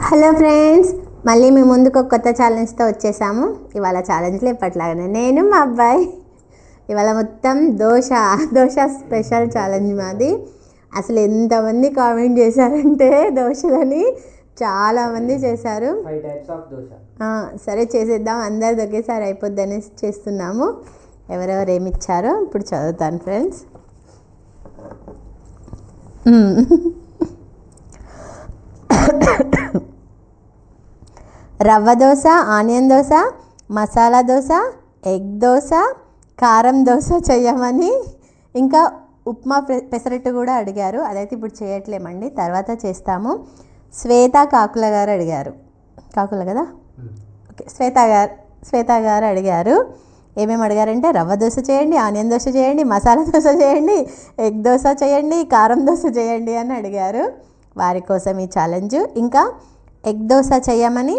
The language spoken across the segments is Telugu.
హలో ఫ్రెండ్స్, మళ్ళీ మీ ముందుకు ఒక కొత్త ఛాలెంజ్తో వచ్చేసాము. ఇవాళ ఛాలెంజ్లో ఎప్పట్లాగానే నేను మా అబ్బాయి ఇవాళ మొత్తం దోశ స్పెషల్ ఛాలెంజ్ మాది. అసలు ఎంతమంది కామెంట్ చేశారంటే దోశలని చాలామంది చేశారు. 5 types of దోశ. సరే చేసేద్దాం, అందరిది ఒకేసారి అయిపోద్దని చేస్తున్నాము. ఎవరెవరు ఏమి ఇచ్చారో ఇప్పుడు చదువుతాను friends. Rava dosa, onion dosa, masala dosa, egg dosa, కారం దోశ చేయమని, ఇంకా ఉప్మా పెసరట్టు కూడా అడిగారు. అదైతే ఇప్పుడు చేయట్లేమండి, తర్వాత చేస్తాము. శ్వేత కాకుల గారు అడిగారు. కాకుల కదా, ఓకే. శ్వేత గారు అడిగారు. ఏమేమి అడిగారంటే రవ్వ దోశ చేయండి, ఆనియన్ దోశ చేయండి, మసాలా దోశ చేయండి, ఎగ్ దోశ చేయండి, కారం దోశ చేయండి అని అడిగారు. వారి కోసం ఈ ఛాలెంజ్. ఇంకా ఎగ్ దోశ చేయమని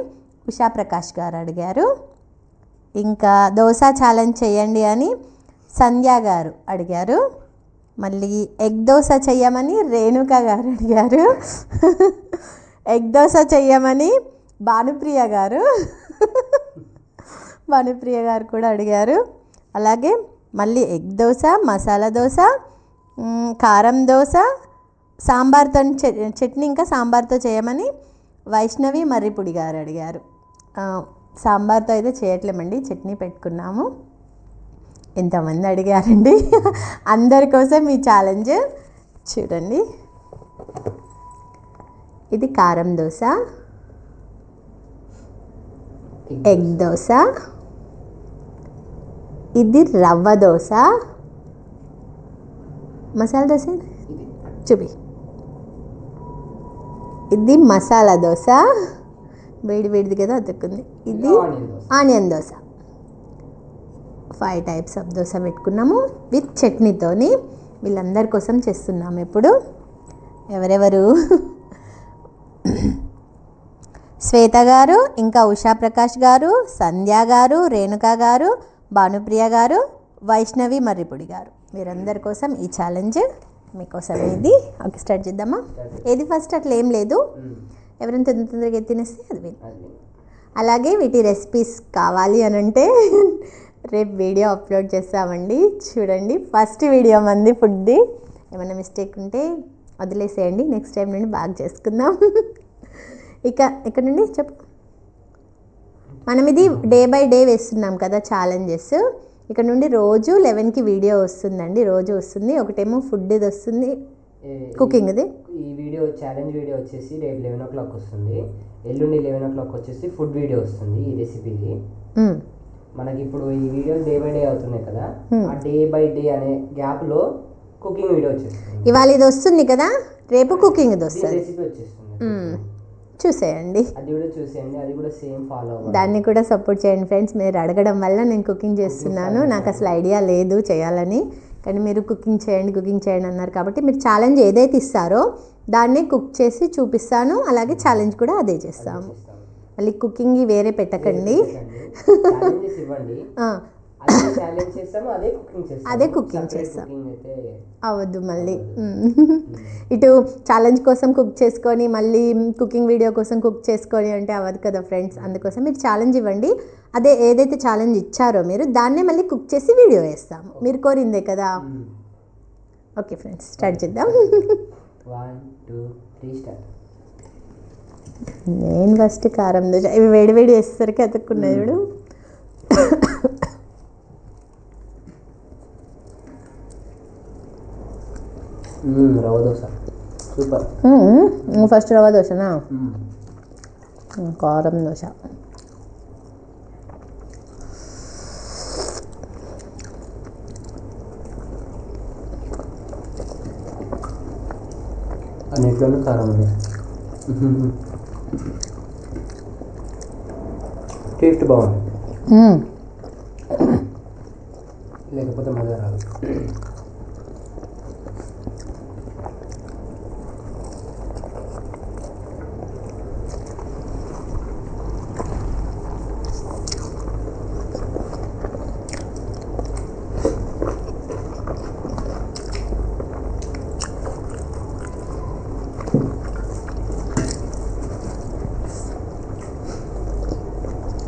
ఉషా ప్రకాష్ గారు అడిగారు. ఇంకా దోశ ఛాలెంజ్ చేయండి అని సంధ్య గారు అడిగారు. మళ్ళీ ఎగ్ దోశ చెయ్యమని రేణుక గారు అడిగారు. ఎగ్ దోశ చెయ్యమని భానుప్రియ గారు కూడా అడిగారు. అలాగే మళ్ళీ ఎగ్ దోశ, మసాలా దోశ, కారం దోశ, సాంబార్తో చట్నీ ఇంకా సాంబార్తో చేయమని వైష్ణవి మర్రిపుడి గారు అడిగారు. సాంబార్తో అయితే చేయట్లేమండి, చట్నీ పెట్టుకున్నాము. ఎంతమంది అడిగారండి. అందరి కోసం ఈ ఛాలెంజ్. చూడండి, ఇది కారం దోశ, ఎగ్ దోశ, ఇది రవ్వ దోశ, మసాలా దోశ చూపి, ఇది మసాలా దోశ, వేడిది కదా అతుక్కుంది, ఇది onion dosa. 5 types of dosa పెట్టుకున్నాము విత్ చట్నీతోని. వీళ్ళందరి కోసం చేస్తున్నాము ఇప్పుడు. ఎవరెవరు? శ్వేత గారు, ఇంకా ఉషా ప్రకాష్ గారు, సంధ్య గారు, రేణుక గారు, భానుప్రియ గారు, వైష్ణవి మర్రిపుడి గారు. వీరందరి కోసం ఈ ఛాలెంజ్ మీకోసం. ఇది ఓకే, స్టార్ట్ చేద్దామా? ఏది ఫస్ట్ అట్లా ఏం లేదు, ఎవరైనా తొందరగా తినేస్తే అది. అలాగే వీటి రెసిపీస్ కావాలి అని అంటే రేపు వీడియో అప్లోడ్ చేస్తామండి. చూడండి, ఫస్ట్ వీడియో మంది ఫుడ్ది. ఏమైనా మిస్టేక్ ఉంటే వదిలేసేయండి, నెక్స్ట్ టైం నుండి బాగా చేసుకుందాం. ఇక ఇక్కడ నుండి చెప్పు. మనం ఇది డే బై డే వేస్తున్నాం కదా ఛాలెంజెస్. ఇక్కడ నుండి రోజు 11కి వీడియో వస్తుందండి, రోజు వస్తుంది. ఒకటేమో ఫుడ్ ఇది వస్తుంది, కుకింగ్ ఇది. ఈ వీడియో ఛాలెంజ్ వీడియో వచ్చేసి రేపు 11 o'clock వస్తుంది. ఎల్లుండి 11 o'clock వచ్చేసి ఫుడ్ వీడియో వస్తుంది. ఈ రెసిపీది మనకి ఇప్పుడు ఈ వీడియో డే బై డే అవుతున్నాయి కదా, ఆ డే బై డే అనే గ్యాప్ లో కుకింగ్ వీడియో వచ్చేస్తుంది. ఇవాళ ఇది వస్తుంది కదా, రేపు కుకింగ్ ఇది వస్తుంది, రెసిపీ వచ్చేస్తుంది. చూసేయండి, అది కూడా చూసేయండి, అది కూడా సేమ్ ఫాలో అవ్వండి. దాన్ని కూడా సపోర్ట్ చేయండి ఫ్రెండ్స్. మీరు అడగడం వల్ల నేను కుకింగ్ చేస్తున్నాను. నాకు అసలు ఐడియా లేదు చేయాలని, కానీ మీరు కుకింగ్ చేయండి అన్నారు కాబట్టి మీరు ఛాలెంజ్ ఏదైతే ఇస్తారో దాన్ని కుక్ చేసి చూపిస్తాను. అలాగే ఛాలెంజ్ కూడా అదే చేస్తాము. మళ్ళీ కుకింగ్ వేరే పెట్టకండి. అదే కుకింగ్ చేస్తాం, అవద్దు మళ్ళీ. ఇటు ఛాలెంజ్ కోసం కుక్ చేసుకొని మళ్ళీ కుకింగ్ వీడియో కోసం కుక్ చేసుకొని అంటే అవ్వదు కదా ఫ్రెండ్స్. అందుకోసం మీరు ఛాలెంజ్ ఇవ్వండి, అదే ఏదైతే ఛాలెంజ్ ఇచ్చారో మీరు దాన్నే మళ్ళీ కుక్ చేసి వీడియో వేస్తాము. మీరు కోరిందే కదా. ఓకే ఫ్రెండ్స్, స్టార్ట్ చేద్దాం. 1 2 3 స్టార్ట్. నేను ఫస్ట్ కారం దోశ. ఇవి వేడి వేసేసరికి అతుక్కున్నాయి చూడు. రవ్వ దోశ సూపర్. ఫస్ట్ రవ్వ దోశనా? కారం దోశ. అన్నిట్లోనూ కారం ఉంది. టేస్ట్ బాగుంది, లేకపోతే మజా రాదు.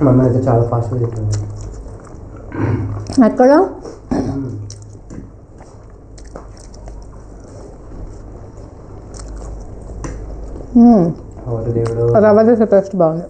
మమ్మీ అయితే చాలా ఫాస్ట్గా తింటుంది. ఎక్కడ ఎవరు దేవుడు. రవ్వ దోశ టేస్ట్ బాగుంది.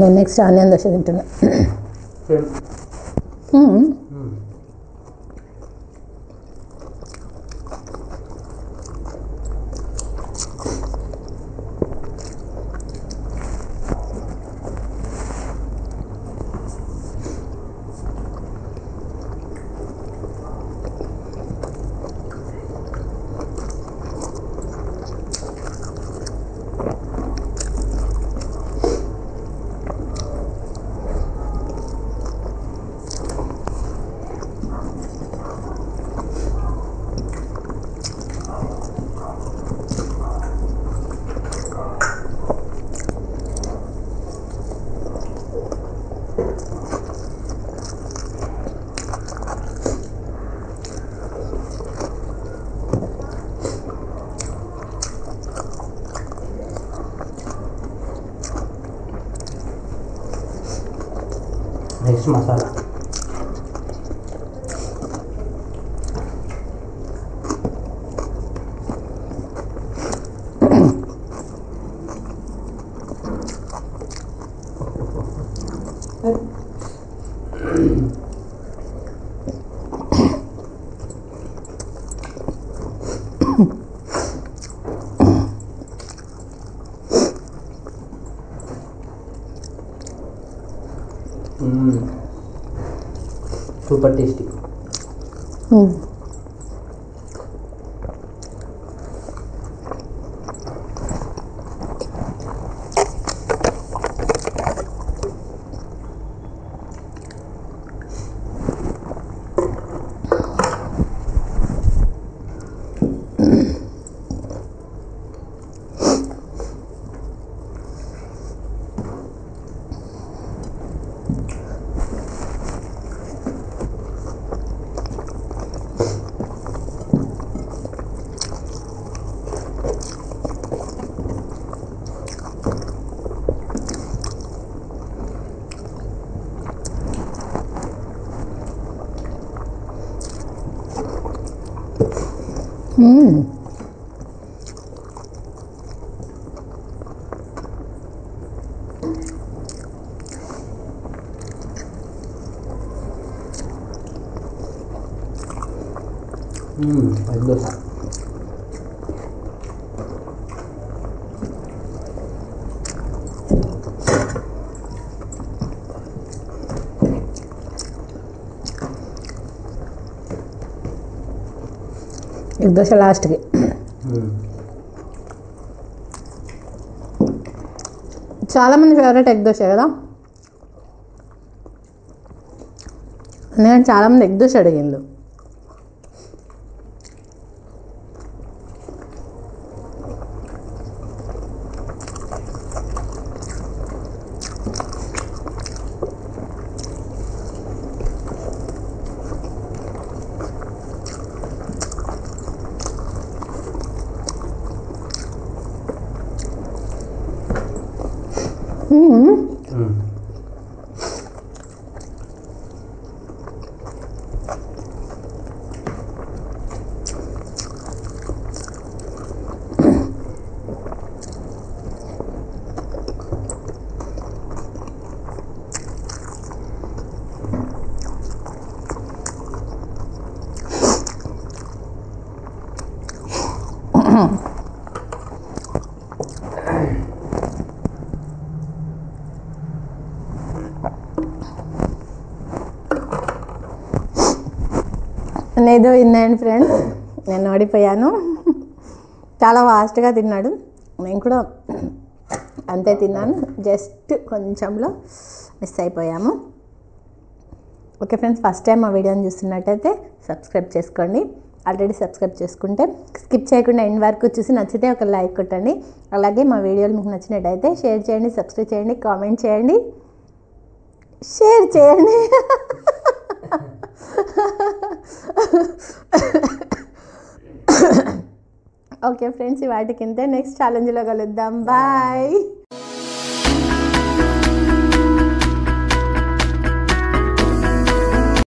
నేను నెక్స్ట్ ఆనియన్ దోశ తింటున్నా. Next masala. Super tasty. Egg dosa. Egg dosa లాస్ట్కి. చాలామంది ఫేవరెట్ ఎగ్ దోశ కదా, ఎందుకంటే చాలామంది ఎగ్ దోశ అడిగిండు. నేదో విన్నాను ఫ్రెండ్స్, నేను ఓడిపోయాను. చాలా ఫాస్ట్గా తిన్నాడు, నేను కూడా అంతే తిన్నాను, జస్ట్ కొంచెంలో మిస్ అయిపోయాము. ఓకే ఫ్రెండ్స్, ఫస్ట్ టైం మా వీడియోని చూస్తున్నట్టయితే సబ్స్క్రైబ్ చేసుకోండి. ఆల్రెడీ సబ్స్క్రైబ్ చేసుకుంటే స్కిప్ చేయకుండా ఎండ్ వరకు చూసి నచ్చితే ఒక లైక్ కొట్టండి. అలాగే మా వీడియోలు మీకు నచ్చినట్టయితే షేర్ చేయండి, సబ్స్క్రైబ్ చేయండి, కామెంట్ చేయండి, షేర్ చేయండి. ఓకే ఫ్రెండ్స్, వాటికింతే నెక్స్ట్ ఛాలెంజ్లో కలుద్దాం. బాయ్.